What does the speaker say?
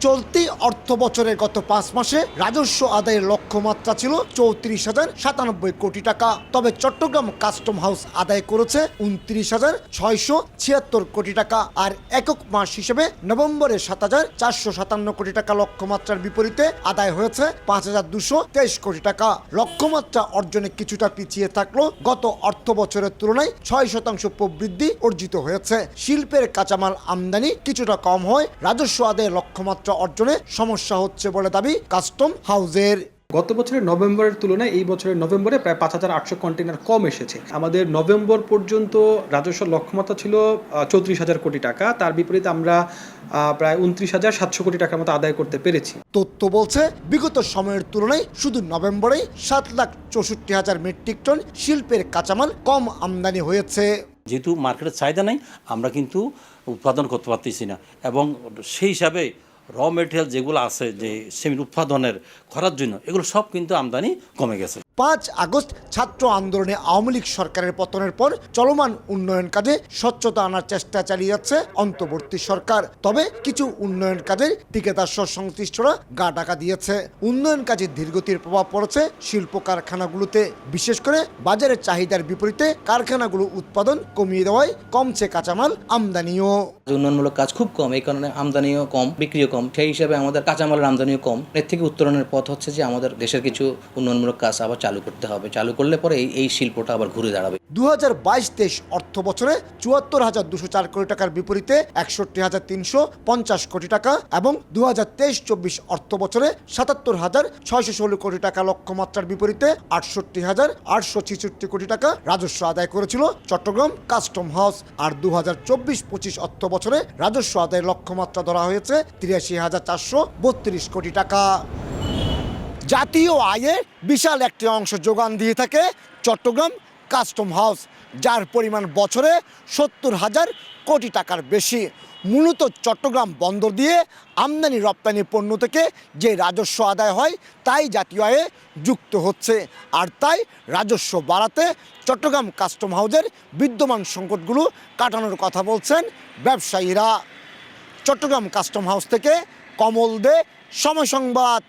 চলতি অর্থ বছরের গত ৫ মাসে রাজস্ব আদায়ের লক্ষ্যমাত্রা ছিল ৩৪,০৯৭ কোটি টাকা। তবে চট্টগ্রাম কাস্টম হাউস আদায় করেছে ২৯,৬৭৬ কোটি টাকা। আর একক মাস হিসেবে নভেম্বরে ৭,৪৫৭ কোটি টাকা লক্ষ্যমাত্রার বিপরীতে আদায় হয়েছে ৫,২২৩ কোটি টাকা। লক্ষ্যমাত্রা অর্জনে কিছুটা পিছিয়ে থাকলেও গত অর্থ বছরের তুলনায় ৬% প্রবৃদ্ধি অর্জিত হয়েছে। শিল্পের কাঁচামাল আমদানি কিছুটা কম হয় রাজস্ব আদায়ের লক্ষ্যমাত্রা অর্জনে সমস্যা হচ্ছে বলে দাবি কাস্টম হাউসের। গত বছরের নভেম্বরের তুলনায় এই বছরের নভেম্বরে প্রায় ৫,৮০০ কন্টেনার কম এসেছে। আমাদের নভেম্বর পর্যন্ত রাজস্ব লক্ষ্যমাত্রা ছিল ৩৪,০০০ কোটি টাকা, তার বিপরীতে আমরা প্রায় ২৯,৭০০ কোটি টাকার মতো আদায় করতে পেরেছি। তথ্য বলছে বিগত সময়ের তুলনায় শুধু নভেম্বরেই ৭,৬৪,০০০ মেট্রিক টন শিল্পের কাঁচামাল কম আমদানি হয়েছে। যেহেতু মার্কেটের চাহিদা নেই, আমরা কিন্তু উৎপাদন করতে পারতেছি না, এবং সেই হিসাবে র মেটেরিয়াল যেগুলো আছে যে সিমেন্ট উৎপাদনের করার জন্য এগুলো সব কিন্তু আমদানি কমে গেছে। ৫ আগস্ট ছাত্র আন্দোলনে আওয়ামী লীগ সরকারের পতনের পর চলমান উন্নয়ন কাজে স্বচ্ছতা আনার চেষ্টা চালিয়ে যাচ্ছে অন্তর্বর্তী সরকার। তবে কিছু উন্নয়ন কাজে ঠিকাদার সংশ্লিষ্টরা গা ঢাকা দিয়েছে। উন্নয়ন কাজে ধীরগতির প্রভাব পড়েছে শিল্প কারখানাগুলোতে, বিশেষ করে বাজারের চাহিদার বিপরীতে কারখানাগুলো উৎপাদন কমিয়ে দেওয়ায় কমছে কাঁচামাল আমদানিও। উন্নয়নমূলক কাজ খুব কম, এই কারণে আমদানিও কম, বিক্রিও কম। সেই হিসাবে আমাদের কাঁচামালের আমদানিও কম। এর থেকে উত্তরণের পথ হচ্ছে যে আমাদের দেশের কিছু উন্নয়নমূলক কাজ আবার চালু করতে হবে। চালু করলে পরে এই শিল্পটা আবার ঘুরে দাঁড়াবে। ২০২২-২৩ অর্থ বছরে ৭৪,২০৪ কোটি টাকার বিপরীতে ৬১,৩৫০ কোটি টাকা এবং ২০২৩-২৪ অর্থ বছরে ৭৭,৬১৬ কোটি টাকা লক্ষ্যমাত্রার বিপরীতে ৬৮,৮৬৬ কোটি টাকা রাজস্ব আদায় করেছিল চট্টগ্রাম কাস্টম হাউস। আর ২০২৪-২৫ অর্থ বছরে রাজস্ব আদায়ের লক্ষ্যমাত্রা ধরা হয়েছে ৮৩,৪৩২ কোটি টাকা। জাতীয় আয়ে বিশাল একটি অংশ যোগান দিয়ে থাকে চট্টগ্রাম কাস্টম হাউস, যার পরিমাণ বছরে ৭০,০০০ কোটি টাকার বেশি। মূলত চট্টগ্রাম বন্দর দিয়ে আমদানি রপ্তানি পণ্য থেকে যে রাজস্ব আদায় হয় তাই জাতীয় আয়ে যুক্ত হচ্ছে। আর তাই রাজস্ব বাড়াতে চট্টগ্রাম কাস্টম হাউসের বিদ্যমান সংকটগুলো কাটানোর কথা বলছেন ব্যবসায়ীরা। চট্টগ্রাম কাস্টম হাউস থেকে কমল দে, সময় সংবাদ।